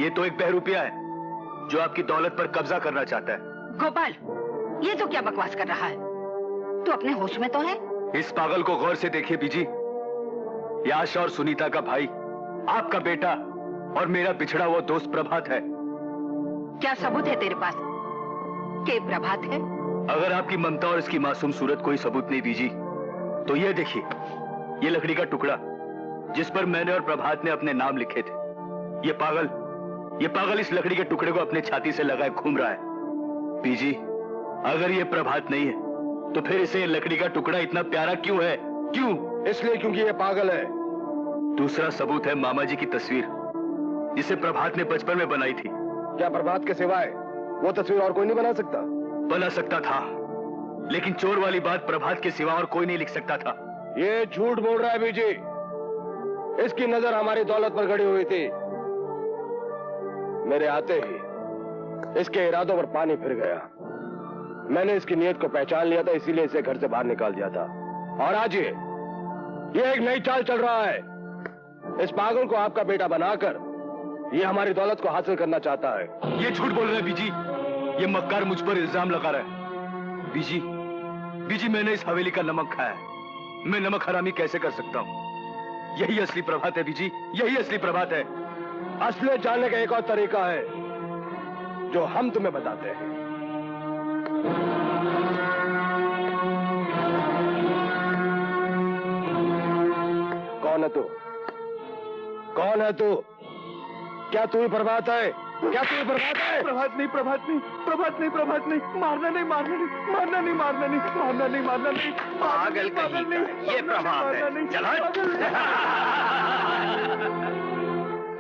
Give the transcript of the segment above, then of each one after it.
ये तो एक बहरूपिया है जो आपकी दौलत पर कब्जा करना चाहता है। गोपाल, ये तो क्या बकवास कर रहा है? तू अपने होश में तो है? इस पागल को गौर से देखिए बीजी। ये आशा और सुनीता का भाई, आपका बेटा और मेरा बिछड़ा हुआ दोस्त प्रभात है। क्या सबूत है तेरे पास कि प्रभात है? अगर आपकी ममता और इसकी मासूम सूरत कोई सबूत नहीं बीजी, तो ये देखिए, ये लकड़ी का टुकड़ा जिस पर मैंने और प्रभात ने अपने नाम लिखे थे। ये पागल इस लकड़ी के टुकड़े को अपने छाती से लगाए घूम रहा है। बीजी, अगर ये प्रभात नहीं है तो फिर इसे लकड़ी का टुकड़ा इतना प्यारा क्यों है? क्यों? इसलिए क्योंकि ये पागल है। दूसरा सबूत है मामा जी की तस्वीर, जिसे प्रभात ने बचपन में बनाई थी। क्या प्रभात के सिवाय वो तस्वीर और कोई नहीं बना सकता? बना सकता था, लेकिन चोर वाली बात प्रभात के सिवा और कोई नहीं लिख सकता था। ये झूठ बोल रहा है बीजी। इसकी नजर हमारी दौलत पर गड़ी हुई थी। मेरे आते ही इसके इरादों पर पानी फिर गया। मैंने इसकी नीयत को पहचान लिया था, इसीलिए इसे घर से बाहर निकाल दिया था। और आज ये एक नई चाल चल रहा है। इस पागल को आपका बेटा बनाकर ये हमारी दौलत को हासिल करना चाहता है। ये झूठ बोल रहा है बीजी। ये मक्कार मुझ पर इल्जाम लगा रहा है। बीजी, मैंने इस हवेली का नमक खाया है। मैं नमक हरामी कैसे कर सकता हूँ? यही असली प्रभात है बीजी, यही असली प्रभात है। असलियत जानने का एक और तरीका है जो हम तुम्हें बताते हैं। कौन है तू? कौन है तू? क्या तू ही प्रभात है? क्या तू ही प्रभात है? प्रभात नहीं, प्रभात नहीं, प्रभात नहीं, प्रभात नहीं। मारना नहीं, मारना नहीं, मारना नहीं, मारना नहीं, मारना नहीं, मारना नहीं। पागल कहीं का, ये प्रभात है। चलो।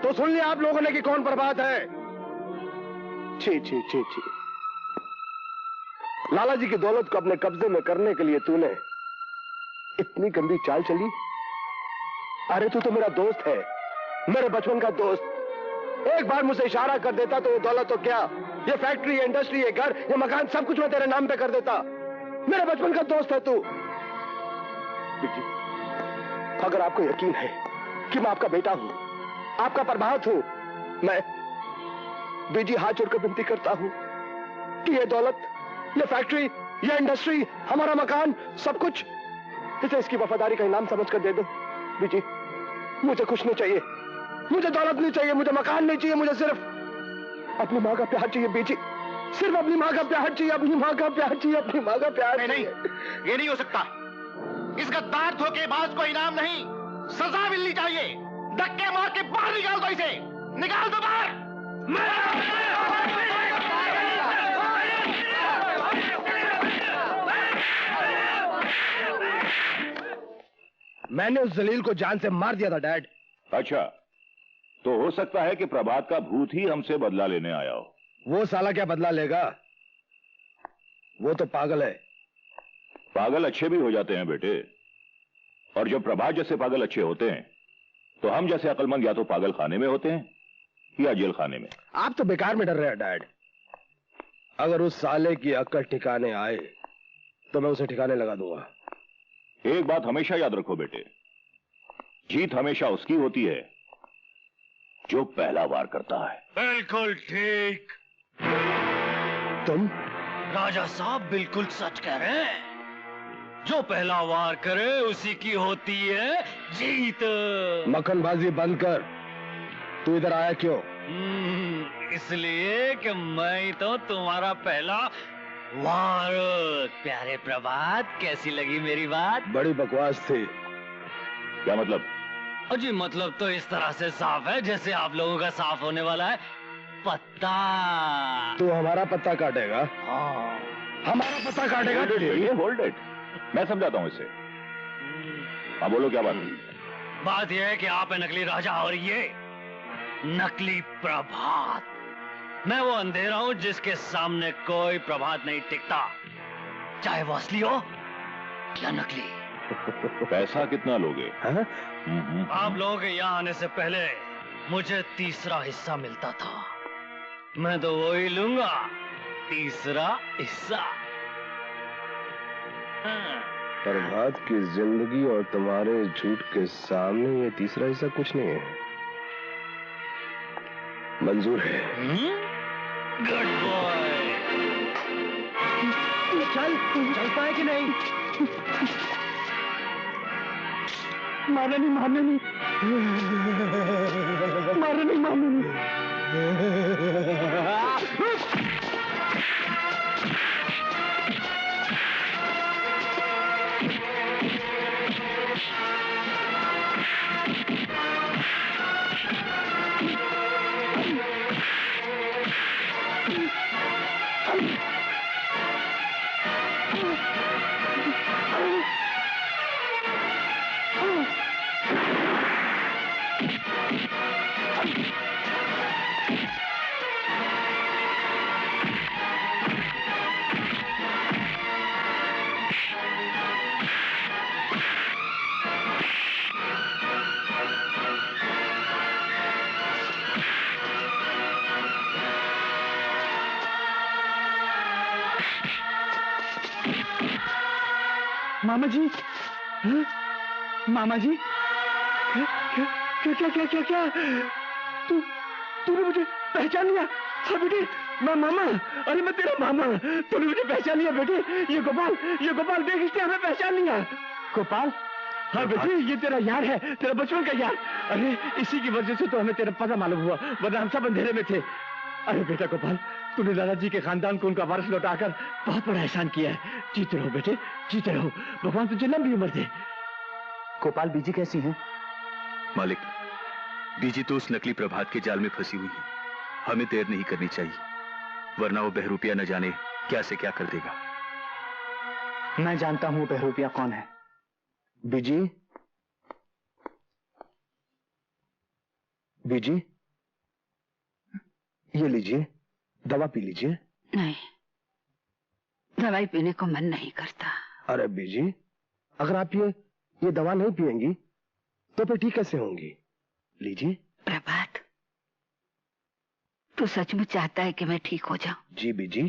तो सुन लिया आप लोगों ने कि कौन प्रभात है? छी छी छी छी। लाला जी की दौलत को अपने कब्जे में करने के लिए तूने इतनी गंदी चाल चली। अरे तू तो मेरा दोस्त है, मेरे बचपन का दोस्त। एक बार मुझे इशारा कर देता तो ये दौलत तो क्या, ये फैक्ट्री, ये इंडस्ट्री, ये घर, ये मकान, सब कुछ मैं तेरे नाम पे कर देता। मेरे बचपन का दोस्त है तू। अगर आपको यकीन है कि मैं आपका बेटा हूं, आपका प्रभात हूं, मैं बीजी हाथ जोड़कर विनती करता हूं कि ये दौलत, ये फैक्ट्री, ये इंडस्ट्री, हमारा मकान, सब कुछ इसे इसकी वफादारी का इनाम समझकर दे दो। बीजी, मुझे कुछ नहीं चाहिए, मुझे दौलत नहीं चाहिए, मुझे मकान नहीं चाहिए, मुझे सिर्फ अपनी माँ का प्यार चाहिए। बीजी, सिर्फ अपनी माँ का प्यार चाहिए, अपनी माँ का प्यार चाहिए, अपनी माँ का प्यार। नहीं, ये नहीं हो सकता। इस गद्दार धोखेबाज को इनाम नहीं, सजा मिलनी चाहिए। धक्के मार के बाहर निकाल दो इसे, निकाल दो बाहर। मैंने उस जलील को जान से मार दिया था डैड। अच्छा, तो हो सकता है कि प्रभात का भूत ही हमसे बदला लेने आया हो। वो साला क्या बदला लेगा? वो तो पागल है। पागल अच्छे भी हो जाते हैं बेटे, और जब प्रभात जैसे पागल अच्छे होते हैं तो हम जैसे अक्लमंद या तो पागल खाने में होते हैं या जेल खाने में। आप तो बेकार में डर रहे हैं डैड। अगर उस साले की अक्ल ठिकाने आए तो मैं उसे ठिकाने लगा दूंगा। एक बात हमेशा याद रखो बेटे, जीत हमेशा उसकी होती है जो पहला वार करता है। बिल्कुल ठीक। तुम? राजा साहब बिल्कुल सच कह रहे हैं। जो पहला वार करे उसी की होती है जीत। मक्खनबाजी बंद कर। तू इधर आया क्यों? इसलिए कि मैं तो तुम्हारा पहला वार। प्यारे प्रभात, कैसी लगी मेरी बात? बड़ी बकवास थी। क्या मतलब? अजी मतलब तो इस तरह से साफ है जैसे आप लोगों का साफ होने वाला है पत्ता। तू हमारा पत्ता काटेगा? हाँ। हमारा पत्ता काटेगा? होल्ड इट, मैं समझाता हूं इसे। हाँ बोलो, क्या बात है? बात यह है कि आप है नकली राजा और ये नकली प्रभात। मैं वो अंधेरा हूं जिसके सामने कोई प्रभात नहीं टिकता, चाहे वो असली हो या नकली। पैसा कितना लोगे? आप लोगों के यहाँ आने से पहले मुझे तीसरा हिस्सा मिलता था, मैं तो वो ही लूंगा, तीसरा हिस्सा। प्रभात की जिंदगी और तुम्हारे झूठ के सामने ये तीसरा हिस्सा कुछ नहीं है। मंजूर है। Good boy. चल पाए कि नहीं? मारना नहीं, मारना नहीं, मारना नहीं, मारना नहीं। मामा जी, हाँ? मामा जी, क्या क्या क्या क्या क्या क्या तूने मुझे पहचान लिया? हाँ बेटे, मैं मामा, अरे मैं तेरा मामा। तूने मुझे पहचान लिया बेटे। ये गोपाल देख, इसने हमें पहचान लिया। गोपाल? हाँ बेटे, ये तेरा यार है, तेरा बचपन का यार। अरे इसी की वजह से तो हमें तेरा पता मालूम हुआ, वरना हम सब अंधेरे में थे। अरे बेटा गोपाल, तूने दादाजी के खानदान को उनका वारिस लौटाकर बहुत बड़ा एहसान किया है। जीते रहो बेटे, जीते रहो। भगवान तुझे लंबी उम्र दे। गोपाल, बीजी कैसी हैं? मालिक, बीजी तो उस नकली प्रभात के जाल में फंसी हुई है। हमें देर नहीं करनी चाहिए, वरना वो बहरूपिया न जाने क्या से क्या कर देगा। मैं जानता हूं बहरूपिया कौन है। बीजी, बीजी, ये लीजिए, दवा पी लीजिए। नहीं, दवाई पीने को मन नहीं करता। अरे बीजी, अगर आप ये दवा नहीं पिएंगी तो फिर ठीक कैसे होंगी? लीजिए। प्रभात, तू सचमुच चाहता है कि मैं ठीक हो जाऊं? जी बीजी।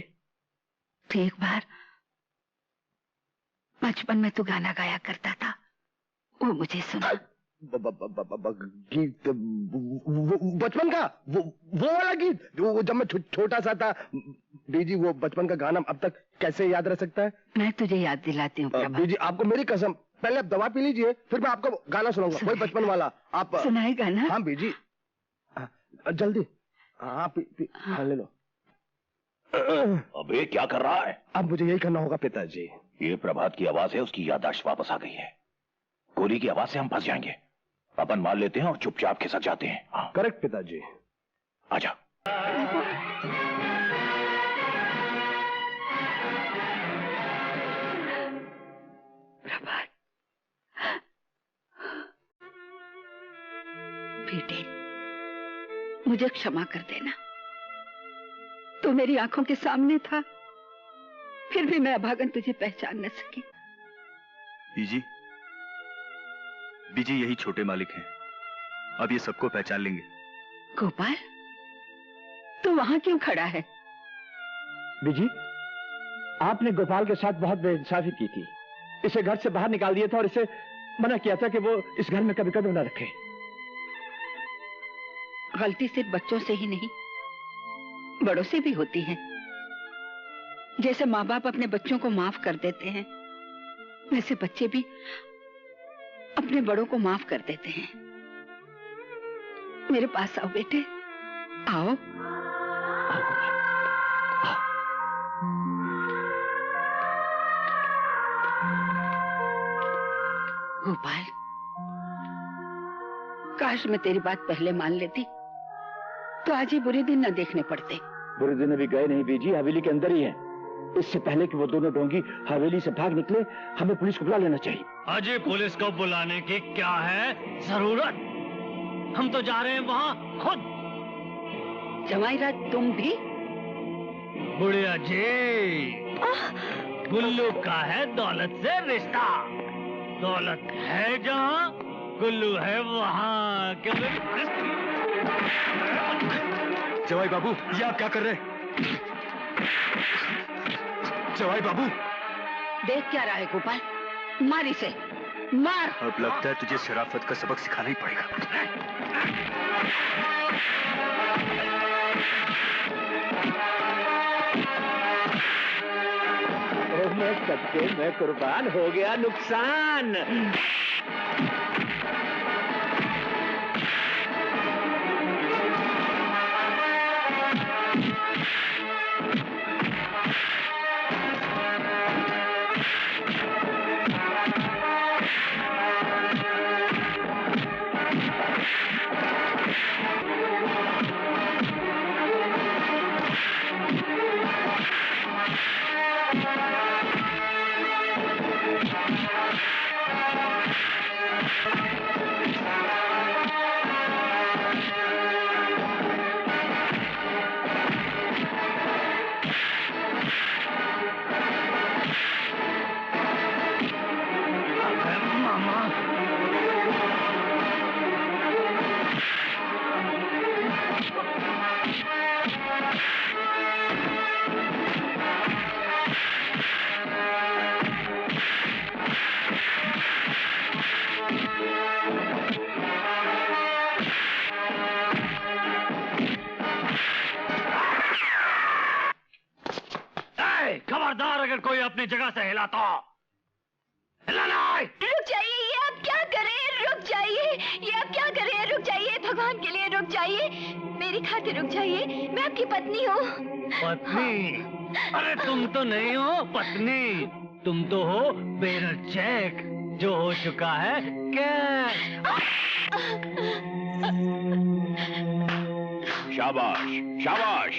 तो एक बार बचपन में तू गाना गाया करता था, वो मुझे सुना। गीत? बचपन का वो वाला गीत जो जब मैं छोटा सा था। बीजी, वो बचपन का गाना अब तक कैसे याद रह सकता है? मैं तुझे याद दिलाती हूँ प्रभात। बीजी, आपको मेरी कसम, पहले आप दवा पी लीजिए, फिर मैं आपको गाना सुनाऊंगा, वही बचपन वाला। आप सुनाएगा ना? हाँ बीजी, जल्दी। हाँ हाँ, ले लो। अबे क्या कर रहा है? अब मुझे यही करना होगा पिताजी। ये प्रभात की आवाज है, उसकी याददाश्त वापस आ गई है। गोली की आवाज से हम फंस जाएंगे। अपन मान लेते हैं और चुपचाप खिसक जाते हैं। हाँ। करेक्ट पिताजी। आजा। प्रभात, बेटे, मुझे क्षमा कर देना। तू मेरी आंखों के सामने था, फिर भी मैं अभागन तुझे पहचान न सकी। बीजी यही छोटे मालिक हैं, अब ये सबको पहचान लेंगे। गोपाल, तू वहां क्यों खड़ा है? बीजी, आपने गोपाल के साथ बहुत बेइंसाफी की थी। इसे घर से बाहर निकाल दिया था और इसे मना किया था कि वो इस घर में कभी कदम न रखे। गलती सिर्फ बच्चों से ही नहीं, बड़ों से भी होती है। जैसे माँ बाप अपने बच्चों को माफ कर देते हैं, वैसे बच्चे भी अपने बड़ों को माफ कर देते हैं। मेरे पास आओ बेटे, आओ। गोपाल, काश मैं तेरी बात पहले मान लेती तो आज ये बुरे दिन न देखने पड़ते। बुरे दिन अभी गए नहीं बीजी, हवेली के अंदर ही है। इससे पहले कि वो दोनों ढोंगी हवेली से भाग निकले, हमें पुलिस को बुला लेना चाहिए। अजय, पुलिस को बुलाने की क्या है जरूरत? हम तो जा रहे हैं वहां खुद। जमाईरा, तुम भी? बुढ़िया जी, गुल्लू का है दौलत से रिश्ता। दौलत है जहां, गुल्लू है वहां। क्यों? जवाई बाबू, ये आप क्या कर रहे हैं? जवाई बाबू, देख क्या रहा है गोपाल? मार इसे, मार। अब लगता है तुझे शराफत का सबक सिखाना ही पड़ेगा। सदके मैं कुर्बान हो गया नुकसान। खबरदार अगर कोई अपनी जगह से हिला तो हिलाना। रुक जाइए, ये आप क्या करें? रुक जाइए, ये आप क्या करें? रुक जाइए, भगवान के लिए रुक जाइए, मेरी खातिर रुक जाइए। मैं आपकी पत्नी हूँ। पत्नी? अरे तुम तो नहीं हो पत्नी, तुम तो हो बेरर चेक जो हो चुका है कैश। शाबाश शाबाश।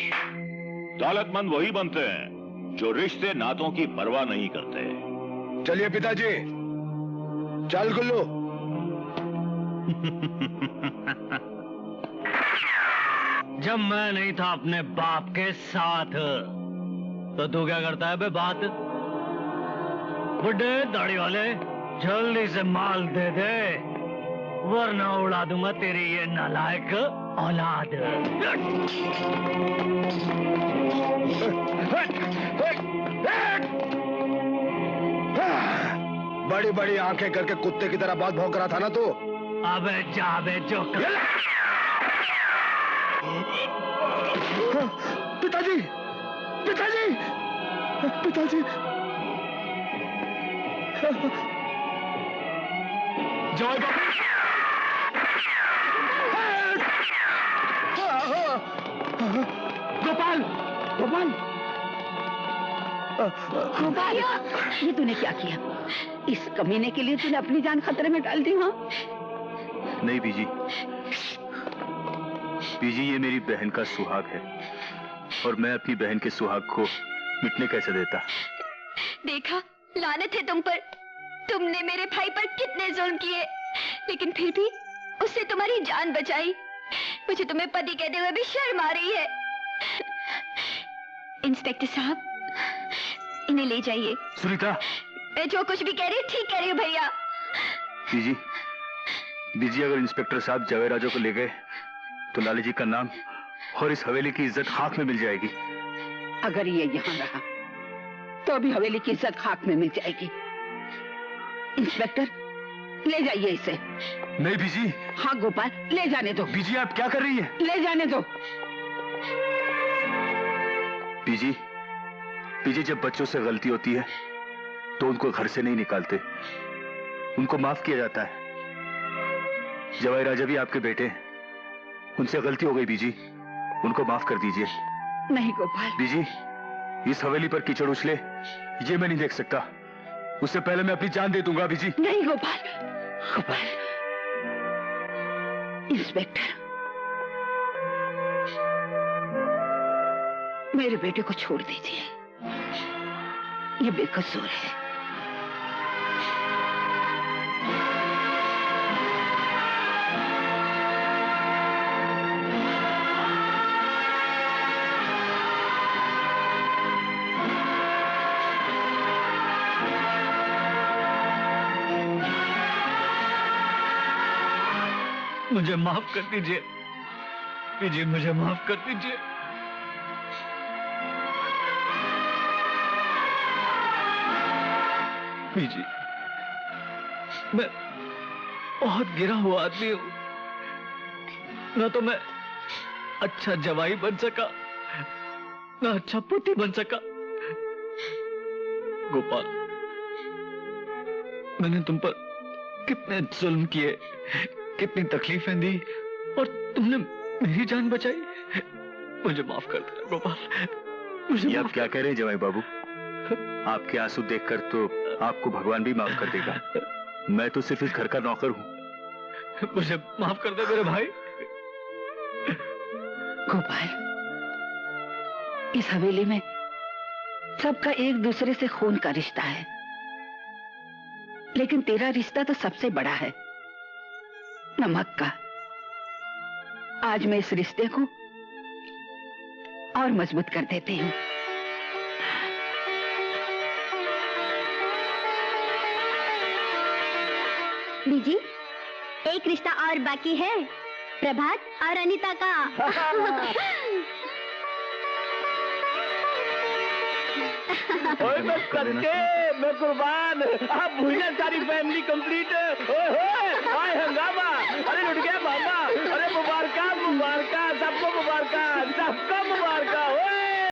दौलतमंद वही बनते हैं जो रिश्ते नातों की परवाह नहीं करते। चलिए पिताजी, चल गुल्लू। जब मैं नहीं था अपने बाप के साथ तो तू क्या करता है बे बात? बुड्ढे दाढ़ी वाले, जल्दी से माल दे दे वरना उड़ा दूंगा तेरी ये नालायक औलाद। बड़ी बड़ी आंखें करके कुत्ते की तरह बहुत भौंक रहा था ना तू। अबे जा बे जो पिताजी, पिताजी, पिताजी। जय बाबू। गोपाल, गोपाल, गोपाल, ये तूने क्या किया? इस कमीने के लिए तूने अपनी जान खतरे में डाल दी। हाँ नहीं बीजी, बीजी ये मेरी बहन का सुहाग है और मैं अपनी बहन के सुहाग को मिटने कैसे देता। देखा, लानत है तुम पर। तुमने मेरे भाई पर कितने जुल्म किए, लेकिन फिर भी उससे तुम्हारी जान बचाई। मुझे तुम्हें पति कहते हुए भी शर्म आ रही है। इंस्पेक्टर साहब, इन्हें ले जाइए। सुनीता, मैं जो कुछ भी कह रही हूँ ठीक कह रही हूँ भैया। बीजी, बीजी अगर इंस्पेक्टर साहब जवेराजो को ले गए तो लाली जी का नाम और इस हवेली की इज्जत खाक में मिल जाएगी। अगर ये यहाँ रहा तो अभी हवेली की इज्जत खाक में मिल जाएगी। इंस्पेक्टर, ले जाइए इसे। नहीं बीजी। हाँ गोपाल, ले जाने दो। बीजी आप क्या कर रही हैं? ले जाने दो। बीजी, बीजी जब बच्चों से गलती होती है तो उनको घर से नहीं निकालते, उनको माफ किया जाता है। जवाई राजा भी आपके बेटे हैं, उनसे गलती हो गई बीजी, उनको माफ कर दीजिए। नहीं गोपाल। बीजी, इस हवेली पर कीचड़ उछले ये मैं नहीं देख सकता। उससे पहले मैं अपनी जान दे दूंगा बीजी। नहीं गोपाल, गोपाल। इंस्पेक्टर, मेरे बेटे को छोड़ दीजिए, ये बेकसूर है। मुझे माफ कर दीजिए बीजी, मुझे माफ कर दीजिए। बीजी, मैं बहुत गिरा हुआ आदमी हूं, ना तो मैं अच्छा जवाई बन सका ना अच्छा पति बन सका। गोपाल, मैंने तुम पर कितने जुल्म किए, कितनी तकलीफें दी, और तुमने मेरी जान बचाई। मुझे माफ कर देना गोपाल, मुझे ये आप क्या कह रहे हैं जवाई बाबू? आपके आंसू देखकर तो आपको भगवान भी माफ कर देगा। मैं तो सिर्फ इस घर का नौकर हूं। मुझे माफ कर दे मेरे भाई। गोपाल, इस हवेली में सबका एक दूसरे से खून का रिश्ता है, लेकिन तेरा रिश्ता तो सबसे बड़ा है, नमक का। आज मैं इस रिश्ते को और मजबूत कर देती हूँ। बीजी, एक रिश्ता और बाकी है, प्रभात और अनीता का। ओए मैं सच्चे, मैं कुर्बान। आप भूलना, सारी फैमिली कंप्लीट है। ओए होए, आए हंगामा, अरे लुट गया बाबा। अरे मुबारका मुबारका, सबको मुबारका, सबको मुबारका।